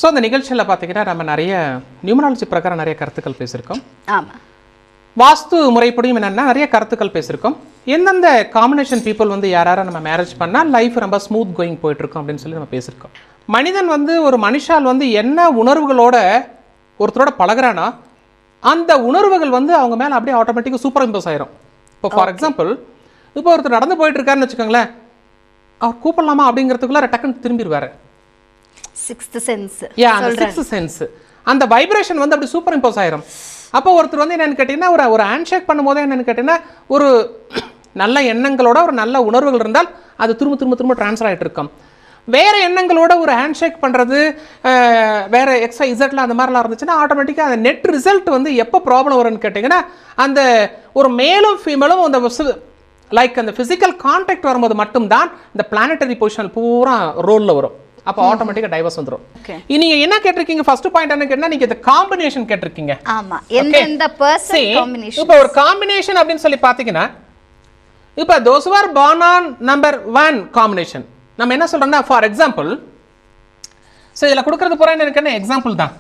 So அந்த நிகழ்ச்சியில் பார்த்தீங்கன்னா நம்ம நிறைய நியூமராலஜி பிரகாரம் நிறைய கருத்துக்கள் பேசியிருக்கோம். ஆமாம். வாஸ்து முறைப்படியும் என்னென்னா நிறைய கருத்துக்கள் பேசியிருக்கோம். எந்தெந்த காம்பினேஷன் பீப்புள் வந்து யாரார நம்ம மேரேஜ் பண்ணால் லைஃப் ரொம்ப ஸ்மூத் கோயிங் போயிட்டுருக்கோம் அப்படின்னு சொல்லி நம்ம பேசியிருக்கோம். மனிதன் வந்து ஒரு மனுஷால் வந்து என்ன உணர்வுகளோட ஒருத்தரோட பழகிறானா அந்த உணர்வுகள் வந்து அவங்க மேலே அப்படியே ஆட்டோமேட்டிக்காக சூப்பர் இம்போஸ் ஆயிரும். இப்போ ஃபார் எக்ஸாம்பிள் இப்போ ஒருத்தர் நடந்து போயிட்டு இருக்காருன்னு வச்சுக்கோங்களேன், அவர் கூப்பிடலாமா அப்படிங்கிறதுக்குள்ள டக்குன்னு திரும்பிடுவார். Sixth sense. அந்த சிக்ஸ்த் சென்ஸ் அந்த வைப்ரேஷன் வந்து அப்படி சூப்பர் இம்போஸ் ஆயிரும். அப்போ ஒருத்தர் வந்து என்னென்னு கேட்டிங்கன்னா ஒரு ஹேண்ட் ஷேக் பண்ணும்போது என்னென்னு கேட்டிங்கன்னா ஒரு நல்ல எண்ணங்களோட ஒரு நல்ல உணர்வுகள் இருந்தால் அது திரும்ப திரும்ப திரும்ப ட்ரான்ஸ்ஃபர் ஆகிட்டு இருக்கும். வேறு எண்ணங்களோட ஒரு ஹேண்ட் ஷேக் பண்ணுறது வேறு எக்ஸ்ட்ரா இசட்டில் அந்த மாதிரிலாம் இருந்துச்சுன்னா ஆட்டோமேட்டிக்காக அந்த நெட் ரிசல்ட் வந்து எப்போ ப்ராப்ளம் வரும்னு கேட்டிங்கன்னா அந்த ஒரு மேலும் ஃபீமேலும் அந்த லைக் அந்த ஃபிசிக்கல் கான்டாக்ட் வரும்போது மட்டும்தான் இந்த பிளானட்டரி பொசிஷன் பூரா ரோலில் வரும். அப்போ ஆட்டோமேட்டிக்காக டைவர்ஸ் வந்துடும். நீங்க என்ன கேட்டிருக்கீங்க ஃபர்ஸ்ட் பாயிண்ட் என்ன கேட்டா நீங்க இந்த காம்பினேஷன் கேட்டிருக்கீங்க. ஆமா, எந்த பர்சன் காம்பினேஷன். இப்போ ஒரு காம்பினேஷன் அப்படின்னு சொல்லி பாத்தீங்கன்னா இப்போ those who are born on number 1 combination நம்ம என்ன சொல்றோம்னா ஃபார் எக்ஸாம்பிள் ஸோ இதில் கொடுக்கறது போற எனக்கு என்ன எக்ஸாம்பிள் தான்.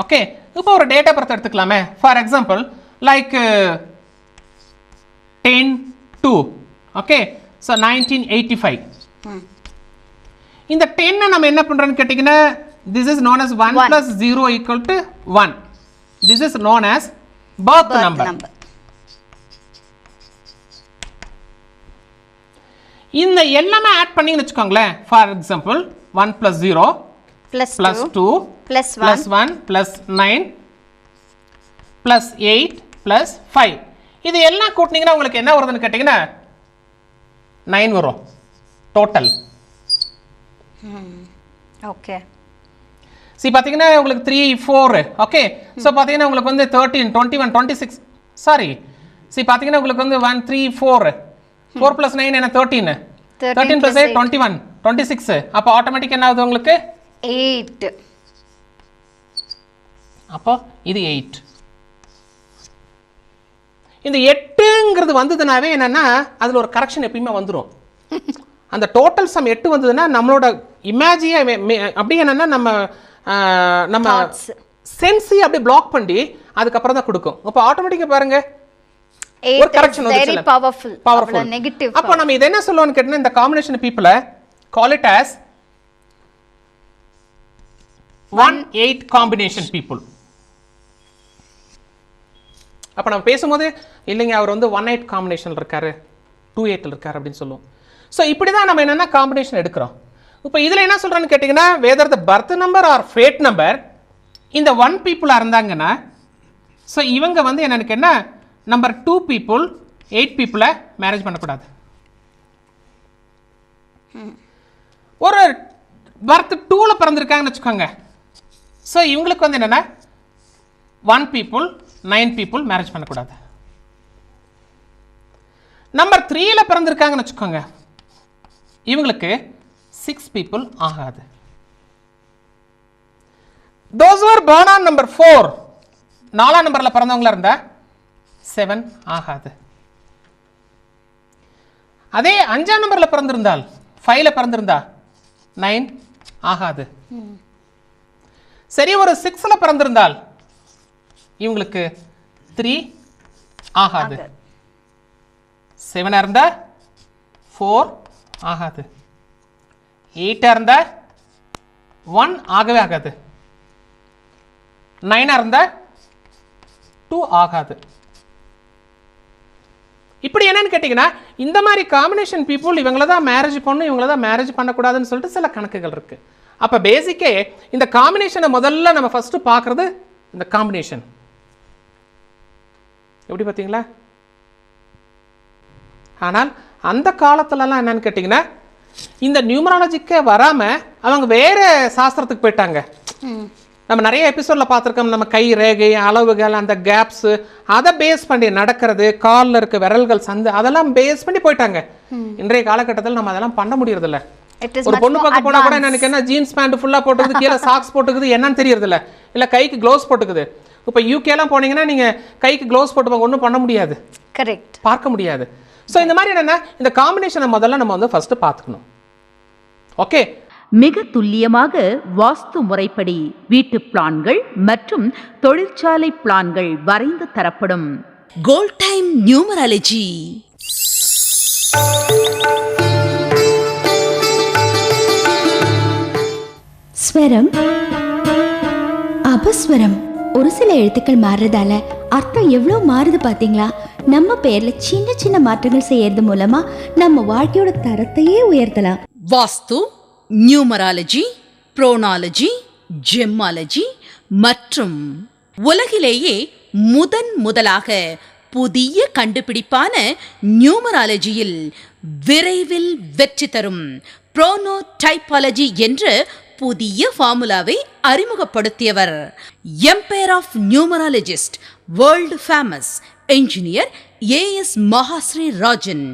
ஓகே, இப்போ ஒரு டேட் ஆஃப் பர்த் எடுத்துக்கலாமே. For example like 10/2 okay, so 1985. இந்த 10 நம்ம என்ன பண்றோம்னு கேட்டிங்கன்னா this is known as 1 plus 0 equal to 1. This is known as birth number. இந்த எல்லாமே ஆட் பண்ணீங்கன்னு வச்சுக்கோங்களேன். For example 1 plus 0 plus 2 plus 1 plus 9 plus 8 plus 5 இது எல்லாம் கூட்டினீங்கன்னா உங்களுக்கு என்ன வருதுன்னு கேட்டிங்கன்னா 9 வரும் டோட்டல். ஓகே, சி பார்த்தீங்கன்னா உங்களுக்கு 3 4 ஓகே. ஸோ பார்த்தீங்கன்னா உங்களுக்கு வந்து 13 21 26 சாரி சி பார்த்தீங்கன்னா உங்களுக்கு வந்து 1 3 4 4 plus 9 என்ன 13 13 plus 8 21 26. அப்போ ஆட்டோமேட்டிக் என்ன ஆகுது உங்களுக்கு 8. அப்போ இது 8. இந்த 8ங்கிறது வந்ததுனாவே என்னன்னா அதுல ஒரு கரெக்ஷன் எப்பயுமே வந்துடும். அந்த டோட்டல் சம் 8 வந்ததுன்னா நம்மளோட இமேஜியை அப்படியே என்னன்னா நம்ம சென்ஸை அப்படியே பிளாக் பண்ணி அதுக்கப்புறம் தான் கொடுக்கும். அப்போ ஆட்டோமேட்டிக்காக பாருங்க ஒரு கரெக்ஷன் வெரி பவர்ஃபுல். நெகட்டிவ். அப்போ நம்ம இத என்ன சொல்லுவோம்னு கேட்டா இந்த combination people call it as 1/8 combination people. அப்ப நம்ம பேசும்போது இல்லைங்க அவர் வந்து 1/8 காம்பினேஷன்ல இருக்காரு 2/8ல இருக்காரு அப்படின்னு சொல்லுவோம். ஸோ இப்படி தான் நம்ம என்னன்னா காம்பினேஷன் எடுக்கிறோம். இப்போ இதில் என்ன சொல்கிறேன்னு கேட்டிங்கன்னா whether the birth number or fate number இந்த 1 பீப்புளாக இருந்தாங்கன்னா ஸோ இவங்க வந்து என்னன்னு என்ன நம்பர் 2 பீப்புள் 8 பீப்புளை மேரேஜ் பண்ணக்கூடாது. ஒரு பர்த் 2ல் பிறந்திருக்காங்கன்னு வச்சுக்கோங்க. ஸோ இவங்களுக்கு வந்து என்னென்னா 1 பீப்புள் 9 பீப்புள் மேரேஜ் பண்ணக்கூடாது. நம்பர் 3ல் பிறந்திருக்காங்கன்னு வச்சுக்கோங்க, இவங்களுக்கு 6 பீப்புள் ஆகாது. those who are born on number 4 4ஆம் நம்பர்ல பிறந்தவங்களா இருந்தா 7 ஆகாது. அதே 5ஆம் நம்பர்ல பிறந்திருந்தால் 5ல பிறந்திருந்தா 9 ஆகாது. சரி, ஒரு 6ல பிறந்திருந்தால் இவங்களுக்கு 3 ஆகாது. 7ஆ இருந்தா 4 ஆகாது. 8ஆ இருந்தா 1 ஆகவே ஆகாது. 9ஆ இருந்தா 2 ஆகாது. இப்படி என்னன்னு கேட்டிங்கன்னா இந்த மாதிரி காம்பினேஷன் பீப்புள் இவங்கள தான் மேரேஜ் பண்ணணும் இவங்கள தான் மேரேஜ் பண்ணக்கூடாதுன்னு சொல்லிட்டு சில கணக்குகள் இருக்கு. அப்போ பேசிக்கே இந்த காம்பினேஷனை முதல்ல நம்ம ஃபர்ஸ்ட் பார்க்கறது இந்த காம்பினேஷன் எப்படி பார்த்தீங்களா. ஆனால் அந்த காலத்துலலாம் என்னன்னு கேட்டிங்கன்னா இந்த நியூமராலஜிக்கே வராமல் அவங்க வேற சாஸ்திரத்துக்கு போயிட்டாங்க. நம்ம நிறைய எபிசோட்ல பார்த்துருக்கோம். நம்ம கை ரேகை அளவுகள் அந்த கேப்ஸ் அதை பேஸ் பண்ணி நடக்கிறது, காலில் இருக்க விரல்கள் சந்து அதெல்லாம் பேஸ் பண்ணி போயிட்டாங்க. இன்றைய காலகட்டத்தில் நம்ம அதெல்லாம் பண்ண முடியறதில்ல. ஒரு பொண்ணு பார்க்க போனா கூட என்ன ஜீன்ஸ் பேண்ட் ஃபுல்லா போட்டுக்குது, கீழே சாக்ஸ் போட்டுக்குது, என்னன்னு தெரியறதில்ல. இல்ல கைக்கு க்ளோவ்ஸ் போட்டுக்குது. இப்போ யூகே எல்லாம் போனீங்கன்னா நீங்க கைக்கு க்ளோவ்ஸ் போட்டு ஒன்றும் பண்ண முடியாது, கரெக்ட், பார்க்க முடியாது. ஸோ இந்த மாதிரி என்னன்னா இந்த காம்பினேஷனை முதல்ல நம்ம வந்து ஃபர்ஸ்ட் பார்த்துக்கணும். ஓகே, மிக துல்லியமாக வாஸ்து முறைப்படி வீட்டு பிளான்கள் மற்றும் தொழிற்சாலை பிளான்கள் வரைந்து தரப்படும். Gold time numerology. ஸ்வரம், அபஸ்வரம். ஒரு சில எழுத்துக்கள் மாறுறதால அர்த்தம் எவ்வளோ மாறுது பார்த்தீங்களா? நம்ம பேர்ல சின்ன சின்ன மாற்றங்கள் செய்யறது மூலமா நம்ம வாழ்க்கையோட தரத்தையே உயர்த்தலாம். வாஸ்து, நியூமராலஜி, புரோனாலஜி, ஜெம்மாலஜி மற்றும் உலகிலேயே முதலாக புதிய கண்டுபிடிப்பான நியூமராலஜியில் விரைவில் வெற்றி தரும் புரோனோடைபாலஜி என்ற புதிய ஃபார்முலாவை அறிமுகப்படுத்தியவர் empire of numerologist, world famous engineer AS Mahashri Rajan.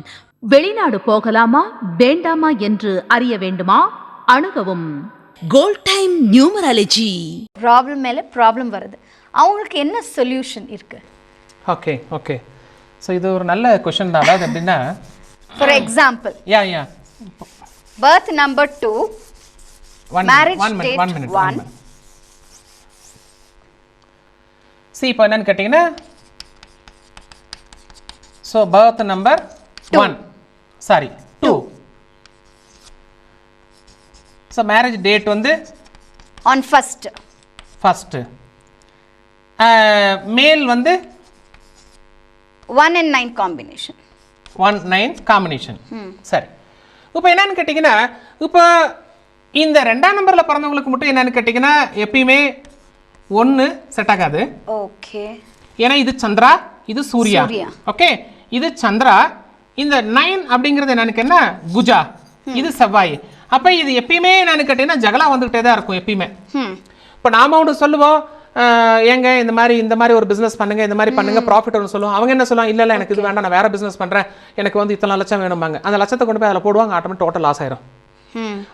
வெளிநாடு போகலாமா வேண்டாமா என்று அறிய வேண்டுமா? அணுகவும் கோல்ட் டைம் நியூமராலஜி. ப்ராப்ளம் மேல ப்ராப்ளம் வருது, அவங்களுக்கு என்ன சொல்யூஷன் இருக்கு? ஓகே. ஸோ இது ஒரு நல்ல கொஷின் தான். அதாவது எப்படின்னா, for example, yeah birth number 2, marriage date 1. இப்போ என்னன்னு கேட்டிங்கன்னா, so birth number 2. So marriage date வந்து on first. மேல் வந்து 1 and 9 combination. 1-9 காம்பினேஷன். சரி, இப்போ என்னன்னு கேட்டிங்கன்னா, இப்போ இந்த 2ஆம் நம்பரில் பிறந்தவங்களுக்கு மட்டும் என்னன்னு கேட்டிங்கன்னா எப்பயுமே 1 செட் ஆகாது. ஓகே. ஏன்னா இது சந்திரா, இது சூர்யா. ஓகே, இது சந்திரா. இந்த 9 அப்படிங்கிறது என்னன்னு கேட்டா குஜா, இது செவ்வாய். அப்போ இது எப்பயுமே என்னன்னு கேட்டிங்கன்னா ஜகலா வந்துகிட்டே தான் இருக்கும் எப்பயுமே. இப்போ நாம ஒன்று சொல்லுவோம், ஏங்க இந்த மாதிரி ஒரு பிஸ்னஸ் பண்ணுங்க, இந்த மாதிரி பண்ணுங்க, ப்ராஃபிட் ஒன்று சொல்லுவோம். அவங்க என்ன சொல்லுவாங்க, இல்லை எனக்கு இது வேண்டாம், நான் வேற பிஸ்னஸ் பண்றேன், எனக்கு வந்து இத்தனை லட்சம் வேணும்பாங்க. அந்த லட்சத்தை கொண்டு போய் அதில் போடுவாங்க, ஆட்டோமேட்டிக் டோட்டல் லாஸ் ஆயிரும்.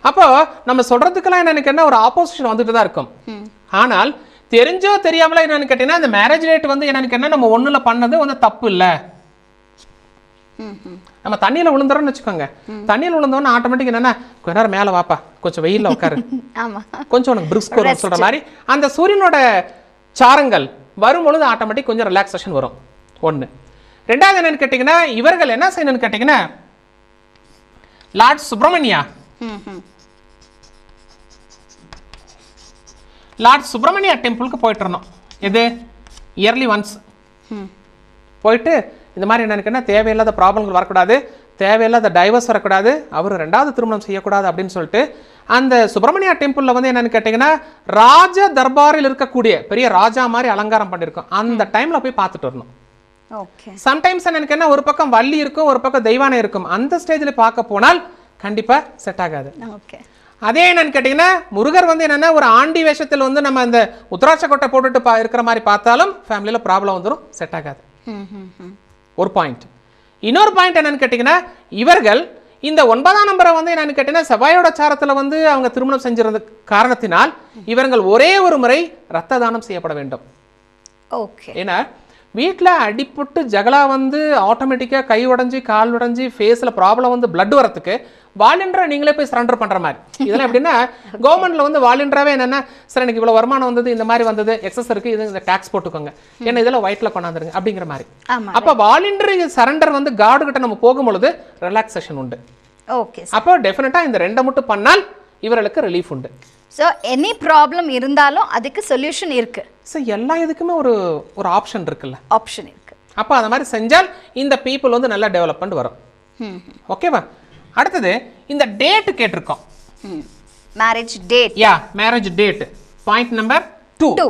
அப்போ நம்ம சொல்றதுக்கெல்லாம் என்னன்னு கேட்டா ஒரு ஆப்போசிஷன் வந்துட்டு தான் இருக்கும். ஆனால் தெரிஞ்சோ தெரியாமல என்னன்னு கேட்டீங்கன்னா, இந்த மேரேஜ் ரேட் வந்து என்னன்னு கேட்டா நம்ம 1ல பண்ணது வந்து தப்பு இல்லை. நம்ம தண்ணியில விழுந்துறோம்னு வச்சுக்கோங்க, தண்ணியில் விழுந்தோன்னு ஆட்டோமேட்டிக் என்னன்னா, கொஞ்ச நேரம் மேலே வாப்பா, கொஞ்சம் வெயில்ல உட்காரு, கொஞ்சம் உனக்கு பிரிஸ்க் வரும் சொல்ற மாதிரி அந்த சூரியனோட சாரங்கள் வரும்பொழுது ஆட்டோமேட்டிக் கொஞ்சம் ரிலாக்ஸேஷன் வரும். 1. 2வது என்னன்னு கேட்டீங்கன்னா, இவர்கள் என்ன செய்யணும்னு கேட்டீங்கன்னா, லார்ட் சுப்பிரமணியா டெம்பிளுக்கு போயிட்டு இருந்தோம். எது இயர்லி ஒன்ஸ் போயிட்டு இந்த மாதிரி என்னன்னு தேவையில்லாத ப்ராப்ளங்கள் வரக்கூடாது, தேவையில்லாத டைவர்ஸ் வரக்கூடாது, அவர் 2வது திருமணம் செய்யக்கூடாது அப்படின்னு சொல்லிட்டு அந்த சுப்பிரமணியா டெம்பிளில் வந்து என்னன்னு கேட்டிங்கன்னா ராஜ தர்பாரில் இருக்கக்கூடிய பெரிய ராஜா மாதிரி அலங்காரம் பண்ணியிருக்கோம். அந்த டைமில் போய் பார்த்துட்டு வரணும். சம்டைம்ஸ் என்னன்னு ஒரு பக்கம் வள்ளி இருக்கும், ஒரு பக்கம் தெய்வானை இருக்கும். அந்த ஸ்டேஜில் பார்க்க போனால் கண்டிப்பாக செட் ஆகாது. அதே என்னன்னு கேட்டிங்கன்னா, முருகர் வந்து என்னென்னா ஒரு ஆண்டி வேஷத்தில் வந்து நம்ம இந்த உத்தராட்ச கொட்டை போட்டுட்டு இருக்கிற மாதிரி பார்த்தாலும் ஃபேமிலியில் ப்ராப்ளம் வந்துடும், செட் ஆகாது. ஒரு பாயிண்ட். இன்னொரு பாயிண்ட் என்னன்னு கேட்டிங்கன்னா, இவர்கள் இந்த 9ஆம் நம்பரை வந்து என்னன்னு கேட்டிங்கன்னா செவ்வாயோட சாரத்தில் வந்து அவங்க திருமணம் செஞ்சிருந்த காரணத்தினால் இவர்கள் ஒரே ஒரு முறை ரத்த தானம் செய்யப்பட வேண்டும். ஏன்னா வீட்டில் அடிப்பட்டு ஜகலா வந்து ஆட்டோமேட்டிக்காக கை உடஞ்சி கால் உடஞ்சி ஃபேஸில் ப்ராப்ளம் வந்து பிளட் வரத்துக்கு வாலண்டியரா நீங்களே போய் சரண்டர் பண்ற மாதிரி. இதெல்லாம் எப்படின்னா கவர்மெண்ட்ல வந்து வாலண்டியராவே என்னன்னா, சார் எனக்கு இவ்வளவு வருமானம் வந்தது, இந்த மாதிரி வந்தது, எக்ஸஸ் இருக்கு, இது இந்த டாக்ஸ் போட்டுக்கோங்க, ஏன்னா இதெல்லாம் ஒயிட்ல கொண்டாந்துருங்க அப்படிங்கிற மாதிரி. அப்ப வாலண்டியரி சரண்டர் வந்து கார்டு கிட்ட நம்ம போகும்பொழுது ரிலாக்ஸேஷன் உண்டு. அப்போ டெஃபினட்டா இந்த 2 மட்டும் பண்ணால் இவர்களுக்கு ரிலீஃப் உண்டு. ஸோ எனி ப்ராப்ளம் இருந்தாலும் அதுக்கு சொல்யூஷன் இருக்கு. ஸோ எல்லா இதுக்குமே ஒரு ஆப்ஷன் இருக்குல்ல, ஆப்ஷன் இருக்கு. அப்போ அந்த மாதிரி செஞ்சால் இந்த பீப்புள் வந்து நல்லா டெவலப்மெண்ட் வரும். ஓகேவா? அடுத்தது இந்த டேட் கேட்டிருக்கோம், marriage date. Marriage date point number 2.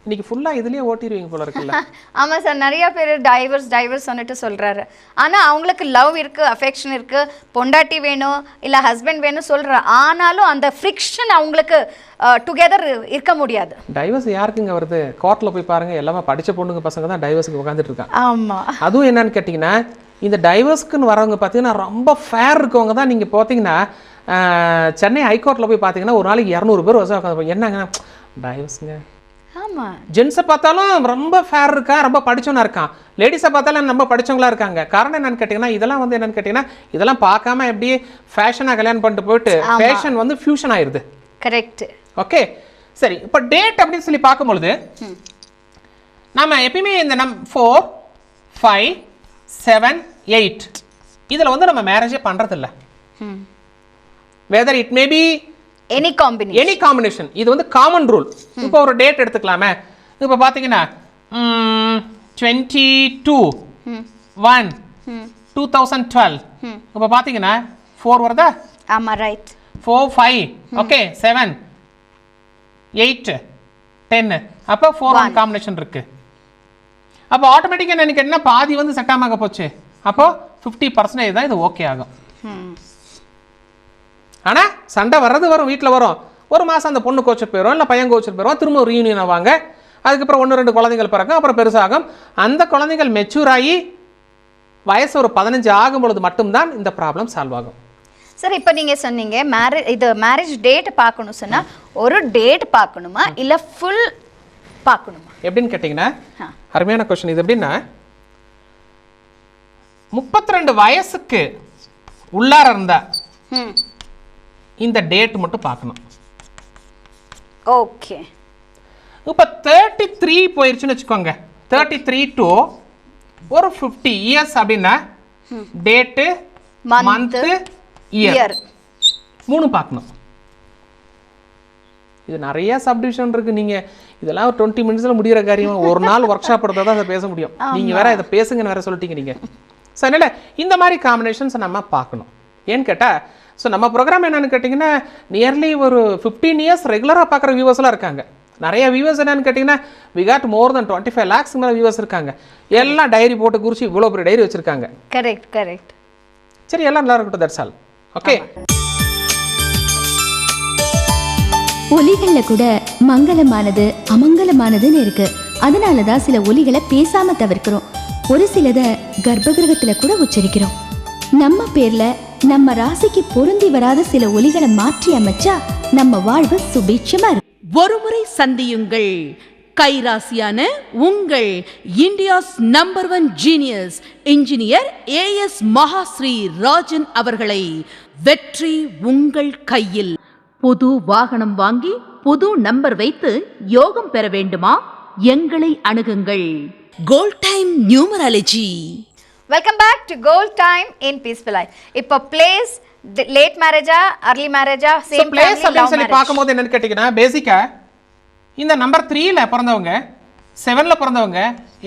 இன்னைக்கு ஃபுல்லா இதுலயே ஓட்டிடுவீங்க போல இருக்குல்ல. ஆமா சார், நிறைய பேர் டைவர்ஸ் சொல்லிட்டு சொல்றாரு. ஆனா அவங்களுக்கு லவ் இருக்கு, அஃபெக்ஷன் இருக்கு, பொண்டாட்டி வேணும் இல்ல ஹஸ்பண்ட் வேணும் சொல்ற, ஆனாலும் அந்த ஃப்ரிக்ஷன் அவங்களுக்கு டுகெதர் இருக்க முடியாது. டைவர்ஸ் யாருக்குங்க வருது? கோர்ட்ல போய் பாருங்க, எல்லாமே படிச்ச பொண்ணுங்க பசங்க தான் டைவர்ஸ்க்கு உட்காந்துட்டு இருக்காங்க. ஆமா, அதுவும் என்னன்னு கேட்டீங்கன்னா, இந்த டைவர்ஸ்க்குன்னு வரவங்க பார்த்தீங்கன்னா ரொம்ப ஃபேர் இருக்கவங்க தான். நீங்கள் பார்த்தீங்கன்னா சென்னை ஹைகோர்ட்டில் போய் பார்த்தீங்கன்னா ஒரு நாளைக்கு 200 பேர் வசம் உட்காந்து, என்னங்க டைவர்ஸுங்க ஆமா ஜென்ஸை பார்த்தாலும் ரொம்ப ஃபேர் இருக்கா, ரொம்ப படிச்சவனா இருக்கான். லேடிஸை பார்த்தாலும் ரொம்ப படிச்சவங்களா இருக்காங்க. காரணம் என்னன்னு கேட்டிங்கன்னா, இதெல்லாம் வந்து என்னன்னு கேட்டிங்கன்னா, இதெல்லாம் பார்க்காம எப்படி ஃபேஷனாக கல்யாணம் பண்ணிட்டு போயிட்டு ஃபேஷன் வந்து ஃபியூஷன் ஆயிடுது. கரெக்ட். ஓகே சரி, இப்போ டேட் அப்படின்னு சொல்லி பார்க்கும்பொழுது நம்ம எப்பயுமே இந்த 4, 5, 7, 8 இதில் வந்து நம்ம மேரேஜே பண்ணுறதில்ல. Whether it may be any combination. இது வந்து காமன் ரூல். இப்போ ஒரு டேட் எடுத்துக்கலாமே. இப்போ பார்த்தீங்கன்னா 22/1/2012. இப்போ பார்த்தீங்கன்னா 4 வருதா? ஆமா ரைட். 4, 5 ஓகே 7, 8, 10 அப்போ 4 காம்பினேஷன் இருக்கு. அப்போ ஆட்டோமேட்டிக்காக எனக்கு என்ன பாதி வந்து செட் ஆக போச்சு. அப்போ 50% தான் இது ஓகே ஆகும். ஆனால் சண்டை வர்றது வரும், வீட்டில் வரும். ஒரு மாதம் அந்த பொண்ணு கோச்சிட்டு போயிடும், இல்லை பையன் கோச்சிட்டு போயிடுவோம், திரும்ப ஒரு ரீயூனியன் ஆவாங்க. அதுக்கப்புறம் 1-2 குழந்தைகள் பிறக்கும், அப்புறம் பெருசாகும். அந்த குழந்தைகள் மெச்சூர் ஆகி வயசு ஒரு 15 ஆகும் பொழுது மட்டும்தான் இந்த ப்ராப்ளம் சால்வ் ஆகும். சார் இப்போ நீங்க சொன்னீங்க மேரேஜ் டேட் பார்க்கணும் சொன்னா ஒரு டேட் பார்க்கணுமா இல்ல ஃபுல் பார்க்கணுமா எப்படின்னு கேட்டிங்கன்னா, அருமையான கொஸ்டின். இது எப்படின்னா 32 வயசுக்கு உள்ளார இருந்தா இந்த டேட் மட்டும் பார்க்கணும். ஓகே. இப்போ 33 போயிருச்சுன்னு வச்சுக்கோங்க, 33 to ஒரு 50 இயர்ஸ் அப்படின்னா டேட்டு, மந்த்து, இயர் 3 பார்க்கணும். இது நிறைய சப்டிவிஷன் இருக்கு. நீங்க இதெல்லாம் 20 மினிட்ஸ்ல முடிகிற காரியமா? ஒரு நாள் ஒர்க் ஷாப் எடுத்தால் தான் அதை பேச முடியும். நீங்க வேற இதை பேசுங்கன்னு வேற சொல்லிட்டீங்க நீங்க. ஸோ அதனால இந்த மாதிரி காம்பினேஷன்ஸ் நம்ம பார்க்கணும். ஏன்னு கேட்டால், ஸோ நம்ம ப்ரோக்ராம் என்னன்னு கேட்டிங்கன்னா, நியர்லி ஒரு 15 இயர்ஸ் ரெகுலராக பார்க்குற வியூவர்ஸ்லாம் இருக்காங்க. நிறைய வியூவர்ஸ் என்னன்னு கேட்டிங்கன்னா, we got more than 25 lakhs மேலே வியூவர்ஸ் இருக்காங்க. எல்லாம் டைரி போட்டு குறிச்சு இவ்வளோ பெரிய டைரி வச்சிருக்காங்க. கரெக்ட். சரி, எல்லாம் நல்லா இருக்கட்டும். That's all. ஓகே. ஒலிகள்ல கூட மங்களமானது அமங்கலமானதுன்னு இருக்கு. அதனாலதான் சில ஒலிகளை பேசாம தவிர்க்கிறோம். ஒரு சிலதை கர்ப்பகிரகத்துல கூட உச்சரிக்கிறோம். நம்ம பேர்ல நம்ம ராசிக்கு பொருந்தி வராத சில ஒலிகளை மாற்றி அமைச்சா நம்ம வாழ்வு சுபீட்சமா இருக்கு. ஒருமுறை சந்தியுங்கள் கைராசியான உங்கள் India's number 1 genius engineer AS Mahasri Rajan அவர்களை. வெற்றி உங்கள் கையில். புது வாகனம் வாங்கி புது நம்பர் வைத்து யோகம் பெற வேண்டுமா? எங்களை அணுகுங்கள். Gold time numerology. Welcome back to gold time in peaceful life. இப்போ பிளேஸ் லேட் மேரேஜா अर्ली மேரேஜா சேம் பிளேஸ் அப்படின்னு சொல்லி பார்க்கும்போது என்னன்னு கேட்டிங்கன்னா, பேசிக்கா இந்த நம்பர் 3ல பிறந்தவங்க, 7ல பிறந்தவங்க,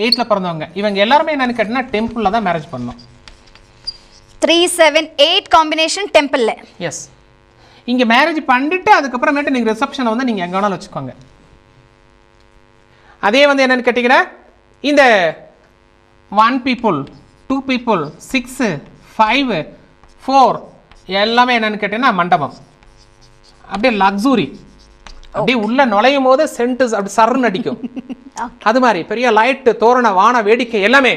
8ல பிறந்தவங்க, இவங்க எல்லாருமே என்னன்னு கேட்டிங்கன்னா டெம்பிளில் தான் மேரேஜ் பண்ணணும். 3, 7, 8 காம்பினேஷன் டெம்பிளில். எஸ். இங்கே மேரேஜ் பண்ணிட்டு அதுக்கப்புறமேட்டு நீங்கள் ரிசப்ஷனை வந்து நீங்கள் எங்கே வேணாலும் வச்சுக்கோங்க. அதே வந்து என்னன்னு கேட்டிங்கன்னா, இந்த 1 people, 2 people, 6, 5, 4 எல்லாமே என்னன்னு கேட்டிங்கன்னா மண்டபம். அப்படியே லக்ஸுரி. அப்படியே உள்ள நுழையும் போது சென்ட் அப்படி சர்ன்னு அடிக்கும். அது மாதிரி பெரிய லைட்டு, தோரண, வான வேடிக்கை எல்லாமே.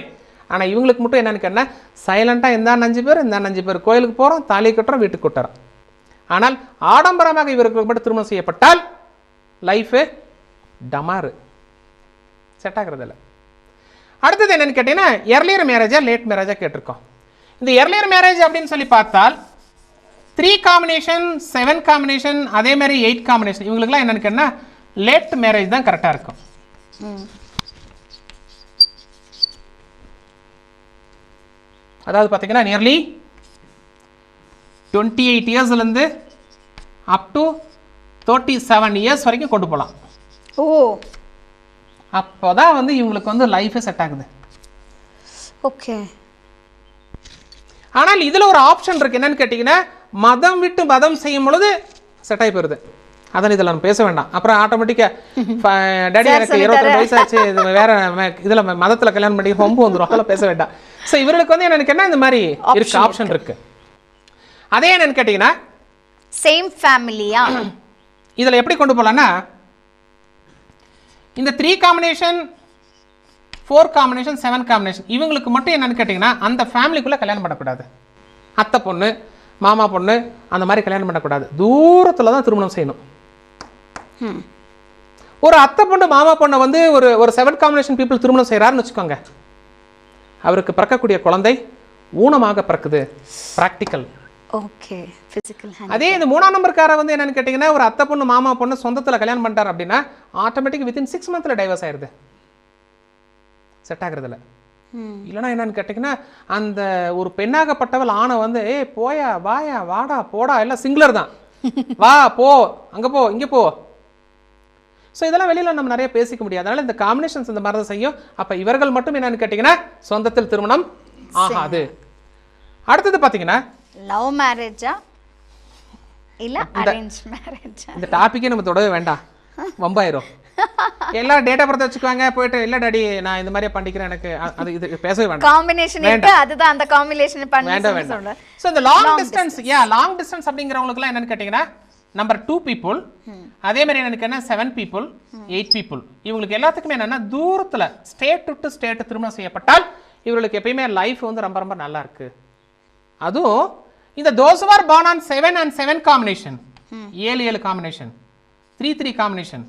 ஆனால் இவங்களுக்கு மட்டும் என்னன்னு கேட்டால் சைலண்டாக இந்த 5 பேர், இந்த 5 பேர் கோயிலுக்கு போகிறோம், தாலி கட்டுறோம், வீட்டுக்கு கொட்டுறோம். ஆனால் ஆடம்பரமாக இவர்களுக்கு மட்டும் திருமணம் செய்யப்பட்டால் லைஃபு டமாரு, செட் ஆகிறது இல்லை. அடுத்தது என்னன்னு கேட்டீங்கன்னா, எர்லியர் மேரேஜா லேட் மேரேஜா கேட்டிருக்கோம். இந்த எர்லியர் மேரேஜ் அப்படின்னு சொல்லி பார்த்தால் 3 காம்பினேஷன், 7 காம்பினேஷன், அதே மாதிரி 8 காம்பினேஷன், இவங்களுக்குலாம் என்னன்னு கேட்டால் லேட் மேரேஜ் தான் கரெக்டாக இருக்கும். அதாவது பார்த்தீங்கன்னா நியர்லி 28 இயர்ஸ்லேருந்து அப் டு 37 இயர்ஸ் வரைக்கும் கொண்டு போகலாம். ஓ, அப்போ தான் வந்து இவங்களுக்கு வந்து லைஃபே செட் ஆகுது. ஓகே. ஆனால் இதில் ஒரு ஆப்ஷன் இருக்குது. என்னன்னு கேட்டிங்கன்னா, மதம் விட்டு மதம் செய்யும் பொழுது செட் ஆகி போயிருது. அதான் இதில் நம்ம பேச வேண்டாம். அப்புறம் ஆட்டோமேட்டிக்காக டேடி எனக்கு 22 வயசாச்சு, இது வேற இதில் மதத்தில் கல்யாணம் பண்ணி ரொம்ப வந்துடும், அதெல்லாம் பேச வேண்டாம். ஸோ இவர்களுக்கு வந்து என்னன்னு கேட்டால் இந்த மாதிரி இருக்கு, ஆப்ஷன் இருக்கு. அதே என்னன்னு கேட்டிங்கன்னா, சேம் ஃபேமிலியா இதில் எப்படி கொண்டு போகலான்னா, இந்த 3 காம்பினேஷன், 4 காம்பினேஷன், 7 காம்பினேஷன் இவங்களுக்கு மட்டும் என்னன்னு கேட்டிங்கன்னா அந்த ஃபேமிலிக்குள்ளே கல்யாணம் பண்ணக்கூடாது. அத்தை பொண்ணு, மாமா பொண்ணு அந்த மாதிரி கல்யாணம் பண்ணக்கூடாது. தூரத்தில் தான் திருமணம் செய்யணும். ஒரு அத்தை பொண்ணு மாமா பொண்ணை வந்து ஒரு 7 காம்பினேஷன் பீப்புள் திருமணம் செய்கிறாருன்னு வச்சுக்கோங்க. அவருக்கு பிறக்கக்கூடிய குழந்தை ஊனமாக பிறக்குது. ப்ராக்டிக்கல். Okay, physical. அதே இந்த 3ஆம் நம்பர்கார வந்து என்னன்னு கேட்டிங்கன்னா, ஒரு அத்தை பொண்ணு மாமா பொண்ணு சொந்தத்தில் கல்யாணம் பண்ணிட்டார் அப்படின்னா ஆட்டோமேட்டிக் வித்தின் 6 மந்த்ல டைவர்ஸ் ஆயிடுது. செட் ஆகுறதில்ல. இல்லைனா என்னன்னு கேட்டிங்கன்னா, அந்த ஒரு பெண்ணாகப்பட்டவள் ஆணை வந்து போயா வாயா வாடா போடா எல்லாம் சிங்குலர் தான். வா போ அங்கே போ இங்கே போ. ஸோ இதெல்லாம் வெளியில் நம்ம நிறைய பேசிக்க முடியாது. அதனால் இந்த காம்பினேஷன்ஸ் இந்த மாதிரி தான் செய்யும். அப்போ இவர்கள் மட்டும் என்னன்னு கேட்டிங்கன்னா சொந்தத்தில் திருமணம் ஆகாது. அடுத்தது பார்த்தீங்கன்னா லவ் மேரேஜா இல்ல அரேஞ்ச் மேரேஜா? இந்த டாபிக்கே நம்ம தொடவே வேண்டாம், வம்பாயிரும். எல்லாம் டேட்டா பர்த் வச்சுக்குவாங்க, போயிட்டு இல்ல டாடி நான் இந்த மாதிரியே பண்ணிக்கிறேன், எனக்கு அது இது பேசவே வேண்டாம். காம்பினேஷன் இருக்கு, அதுதான் அந்த காம்பினேஷன் பண்ணி சொல்றேன். சோ இந்த லாங் டிஸ்டன்ஸ், லாங் டிஸ்டன்ஸ் அப்படிங்கறவங்களுக்கு எல்லாம் என்னன்னு கேட்டிங்கன்னா நம்பர் 2 people, அதே மாதிரி எனக்கு என்ன 7 people, 8 people, இவங்களுக்கு எல்லாத்துக்குமே என்னன்னா தூரத்துல ஸ்டேட் டு ஸ்டேட் திருமணம் செய்யப்பட்டால் இவங்களுக்கு எப்பயுமே லைஃப் வந்து ரொம்ப ரொம்ப நல்லா இருக்கு. அதுவும் இந்த those who are born on 7 and 7 combination, 7 combination, 3 combination,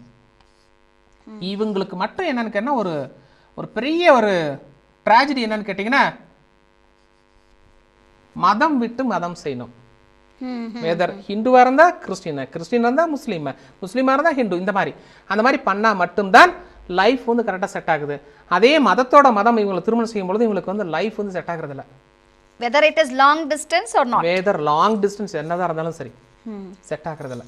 இவங்களுக்கு மட்டும் என்னன்னு கேட்டா ஒரு பெரிய ஒரு ட்ராஜடி என்னன்னு கேட்டீங்கன்னா மதம் விட்டு மதம் செய்யணும். வேதர் ஹிந்துவா இருந்தா கிறிஸ்டினா, கிறிஸ்டினா இருந்தா முஸ்லீமா இருந்தா ஹிந்து, இந்த மாதிரி அந்த மாதிரி பண்ணா மட்டும்தான் லைஃப் வந்து கரெக்டாக செட் ஆகுது. அதே மதத்தோட மதம் இவங்களை திருமணம் செய்யும் பொழுது இவங்களுக்கு வந்து லைஃப் வந்து செட் ஆகுறது இல்லை. whether it is long distance or not, whether long distance என்னதான் இருந்தாலும் சரி செட் ஆகுறது இல்லை.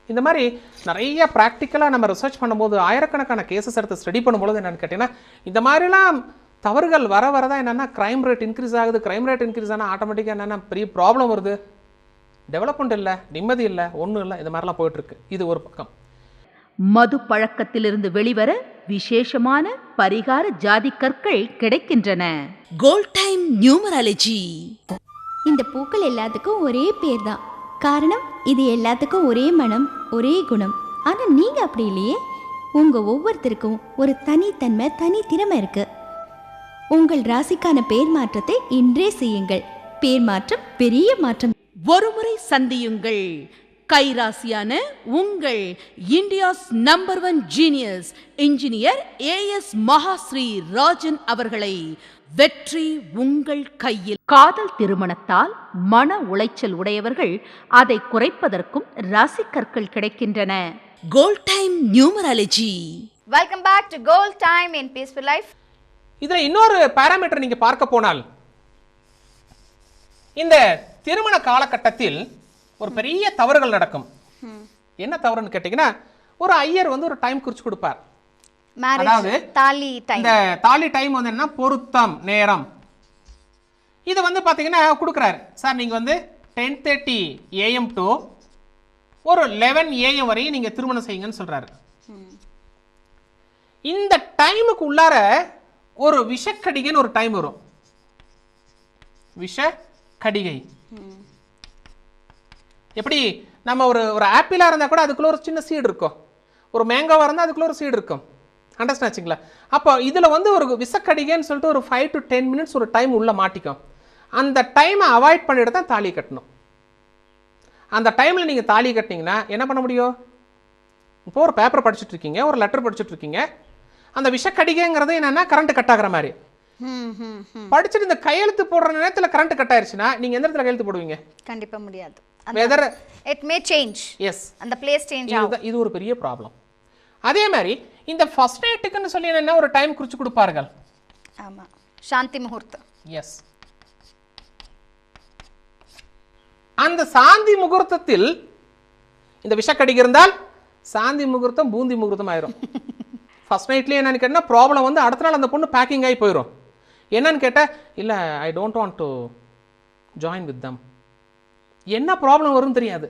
இந்த மாதிரி நிறைய ப்ராக்டிக்கலாக நம்ம ரிசர்ச் பண்ணும்போது ஆயிரக்கணக்கான கேசஸ் எடுத்து ஸ்டடி பண்ணும்போது என்னன்னு கேட்டிங்கன்னா இந்த மாதிரிலாம் தவறுகள் வர வரதான் என்னென்னா கிரைம் ரேட் இன்க்ரீஸ் ஆகுது. கிரைம் ரேட் இன்க்ரீஸ் ஆனால் ஆட்டோமேட்டிக்காக என்னென்னா பெரிய ப்ராப்ளம் வருது. டெவலப்மெண்ட் இல்லை, நிம்மதி இல்லை, ஒன்றும் இல்லை, இந்த மாதிரிலாம் போயிட்டுருக்கு. இது ஒரு பக்கம். மது பழக்கத்திலிருந்து வெளிவர விசேஷமான பரிகார ஜாதி கற்கள் கிடைக்கின்றன. Gold time numerology. இந்த பூக்கள் எல்லாத்துக்கும் ஒரே பேர் தான். காரணம், இது எல்லாத்துக்கும் ஒரே மனம், ஒரே குணம். ஆனால் நீங்கள் அப்படி இல்லையே. உங்கள் ஒவ்வொருத்தருக்கும் ஒரு தனித்தன்மை, தனி திறமை இருக்கு. உங்கள் ராசிக்கான பேர் மாற்றத்தை இன்றே செய்யுங்கள். பேர் மாற்றம் பெரிய மாற்றம். ஒருமுறை சந்தியுங்கள். கைராசியான உங்கள் India's number 1 genius engineer as Mahashri Rajan அவர்களை. வெற்றி உங்கள் கையில். காதல் திருமணத்தால் மன உளைச்சல் உடையவர்கள் அதை குறைப்பதற்கும் ராசி கற்கள் கிடைக்கின்றன. Gold time numerology. welcome back to gold time in peaceful life. இதில் இன்னொரு பாராமீட்டர் நீங்கள் பார்க்க போனால் இந்த திருமண காலகட்டத்தில் ஒரு பெரிய தவறுகள் நடக்கும். என்ன தவறுன்னு கேட்டிங்கன்னா ஒரு ஐயர் வந்து ஒரு டைம் குறிச்சு கொடுப்பார். அதாவது தாலி டைம், இந்த தாலி டைம் வந்து என்ன பொருத்தம் நேரம் இது வந்து பார்த்தீங்கன்னா கொடுக்குறாரு. சார் நீங்கள் வந்து 10:30 AM டு ஒரு 11 AM வரையும் நீங்கள் திருமணம் செய்யுங்கன்னு சொல்கிறாரு. இந்த டைமுக்கு உள்ளார ஒரு விஷக்கடிகைன்னு ஒரு டைம் வரும். விஷக்கடிகை எப்படி நம்ம ஒரு ஆப்பிளாக இருந்தால் கூட அதுக்குள்ள ஒரு சின்ன சீடு இருக்கும், ஒரு மேங்கோவாக இருந்தால் அதுக்குள்ள ஒரு சீடு இருக்கும். அண்டர்ஸ்டாண்ட் ஆச்சுங்களா? அப்போ இதில் வந்து ஒரு விஷக்கடிகைன்னு சொல்லிட்டு ஒரு 5 to 10 minutes ஒரு டைம் உள்ள மாட்டிக்கும். அந்த டைமை அவாய்ட் பண்ணிட்டு தான் தாலி கட்டணும். அந்த டைமில் நீங்கள் தாலி கட்டினீங்கன்னா என்ன பண்ண முடியும்? இப்போ ஒரு பேப்பர் படிச்சுட்டு இருக்கீங்க, ஒரு லெட்டர் படிச்சுட்டு இருக்கீங்க. அந்த விஷக்கடிகைங்கிறது என்னன்னா கரண்ட் கட் ஆகிற மாதிரி படிச்சுட்டு இந்த கையெழுத்து போடுற நேரத்தில் கரண்ட் கட் ஆயிருச்சுன்னா நீங்கள் எந்த இடத்துல கையெழுத்து போடுவீங்க? கண்டிப்பாக முடியாது. Whether it may change. Yes, அந்த பிளேஸ் சேஞ்ச் ஆகும். இது ஒரு பெரிய ப்ராப்ளம். அதே மாதிரி இந்த ஃபர்ஸ்ட் நைட்டுக்குன்னு சொல்லி என்ன ஒரு டைம் குறிச்சு கொடுப்பார்கள். ஆமா, சாந்தி முகூர்த்தம். எஸ், அந்த சாந்தி முகூர்த்தத்தில் இந்த விஷக்கடிகை இருந்தால் சாந்தி முகூர்த்தம் பூந்தி முகூர்த்தம் ஆயிரும். ஃபர்ஸ்ட் நைட்லேயே என்னன்னு கேட்டால் ப்ராப்ளம் வந்து அடுத்த நாள் அந்த பொண்ணு பேக்கிங் ஆகி போயிடும். என்னன்னு கேட்டால் இல்லை I don't want to join with them. என்ன ப்ராப்ளம் வரும்னு தெரியாது,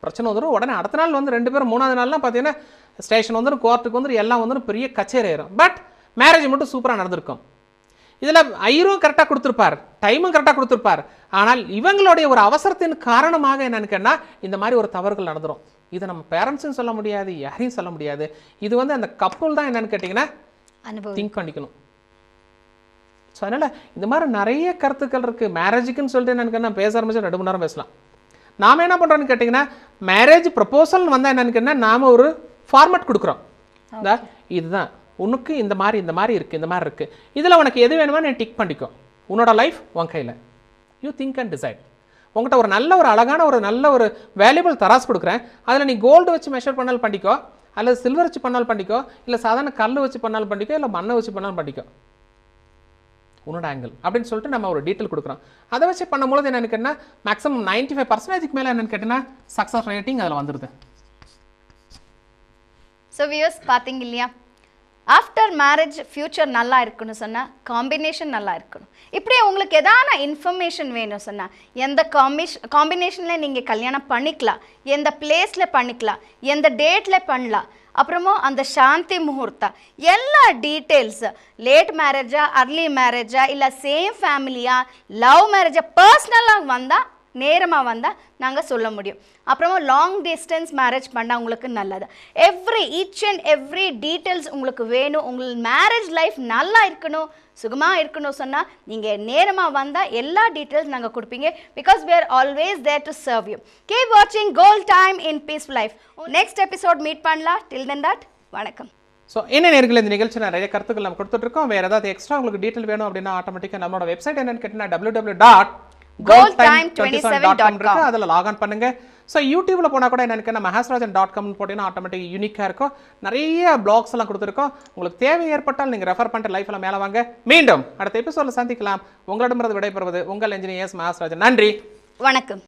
பிரச்சனை வந்துடும். உடனே அடுத்த நாள் வந்து 2 பேரும் 3ஆவது நாள்லாம் பார்த்தீங்கன்னா ஸ்டேஷன் வந்துடும், கோர்ட்டுக்கு வந்துடும், எல்லாம் வந்துடும், பெரிய கச்சேரி ஆயிரும். பட் மேரேஜ் மட்டும் சூப்பராக நடந்திருக்கும். இதில் ஐயரும் கரெக்டாக கொடுத்துருப்பார், டைமும் கரெக்டாக கொடுத்துருப்பார். ஆனால் இவங்களுடைய ஒரு அவசரத்தின் காரணமாக என்னன்னு கேட்டால் இந்த மாதிரி ஒரு தவறுகள் நடந்துடும். இதை நம்ம பேரண்ட்ஸும் சொல்ல முடியாது, யாரையும் சொல்ல முடியாது. இது வந்து அந்த கப்புள் தான் என்னன்னு கேட்டிங்கன்னா திங்க் பண்ணிக்கணும். ஸோ அதனால் இந்த மாதிரி நிறைய கருத்துக்கள் இருக்குது. மேரேஜுக்குன்னு சொல்லிட்டு என்னன்னு நான் பேச ஆரம்பிச்சு 2 மணி நேரம் பேசலாம். நாம் என்ன பண்ணுறோன்னு கேட்டிங்கன்னா மேரேஜ் ப்ரப்போசல் வந்தால் என்னன்னு கேட்டால் நாம் ஒரு ஃபார்மேட் கொடுக்குறோம். இந்த இதுதான் உனக்கு இந்த மாதிரி இருக்குது இதில் உனக்கு எது வேணுமோ நீ டிக் பண்ணிக்கோ. உன்னோட லைஃப் உன் கையில். You think and decide. உங்கள்கிட்ட ஒரு நல்ல ஒரு அழகான ஒரு நல்ல ஒரு வேல்யூபிள் தராசு கொடுக்குறேன். அதில் நீ கோல்டு வச்சு மெஷர் பண்ணாலும் பண்ணிக்கோ, அல்லது சில்வர் வச்சு பண்ணாலும் பண்ணிக்கோ, இல்லை சாதாரண கல் வச்சு பண்ணாலும் பண்ணிக்கோ, இல்லை மண்ணை வச்சு பண்ணாலும் பண்ணிக்கோ. உன்னோட ஆங்கிள் அப்படின்னு சொல்லிட்டு நம்ம ஒரு டீட்டெயில் கொடுக்குறோம். அதை வச்சு பண்ணும்போது என்னென்னு கேட்டால் மேக்ஸிமம் 95% மேலே என்னென்னு கேட்டிங்கன்னா சக்ஸஸ் ரேட்டிங் அதில் வந்துடுது. ஸோ வியூஸ் பார்த்தீங்க இல்லையா, ஆஃப்டர் மேரேஜ் ஃப்யூச்சர் நல்லா இருக்குன்னு சொன்னால் காம்பினேஷன் நல்லா இருக்கணும். இப்படியே உங்களுக்கு எதான இன்ஃபர்மேஷன் வேணும் சொன்னால் எந்த காம்பினேஷனில் நீங்கள் கல்யாணம் பண்ணிக்கலாம், எந்த பிளேஸில் பண்ணிக்கலாம், எந்த டேட்டில் பண்ணலாம், அப்புறமா அந்த சாந்தி முகூர்த்தா எல்லா டீட்டெயில்ஸ், லேட் மேரேஜா அர்லி மேரேஜா இல்லை சேம் ஃபேமிலியா லவ் மேரேஜா பர்சனலாக வந்தால் நேரமாக வந்தால் நாங்கள் சொல்ல முடியும். அப்புறமா லாங் டிஸ்டன்ஸ் மேரேஜ் பண்ணால் உங்களுக்கு நல்லது. ஈச் அண்ட் எவ்ரி டீட்டெயில்ஸ் உங்களுக்கு வேணும். உங்களுக்கு மேரேஜ் லைஃப் நல்லா இருக்கணும், சுகமாக இருக்கணும் சொன்னால் நீங்கள் நேரமாக வந்தால் எல்லா டீட்டெயில்ஸ் நாங்கள் கொடுப்பீங்க. Because we are always there to serve you. Keep watching Gold Time in Peaceful Life. Next episode meet பண்ணலாம். Till then that, வணக்கம். ஸோ என்ன நேயர்களே, இந்த நிகழ்ச்சி நிறைய கருத்துக்கள் நம்ம கொடுத்துட்ருக்கோம். வேறு ஏதாவது எக்ஸ்ட்ரா உங்களுக்கு டீட்டெயில் வேணும் அப்படின்னா ஆட்டோமேட்டிக்காக நம்மளோட வெப்சைட் என்னன்னு கேட்டிங்கன்னா www.goldtime27.com இருக்கு. அதில் லாக்ஆன் பண்ணுங்க. ஸோ யூடியூப்ல போனால் கூட என்னன்னு mahasrajan.com போட்டிங்கன்னா ஆட்டோமேட்டிக் யூனிக்காக இருக்கும். நிறைய பிளாக்ஸ் எல்லாம் கொடுத்துருக்கோம். உங்களுக்கு தேவை ஏற்பட்டால் நீங்கள் ரெஃபர் பண்ணிட்டு லைஃப் எல்லாம் மேலே வாங்க. மீண்டும் அடுத்த எபிசோடில் சந்திக்கலாம். உங்களிடமிருந்து விடைபெறுவது உங்கள் என்ஜினியர்ஸ் மஹாஸ்ராஜன். நன்றி, வணக்கம்.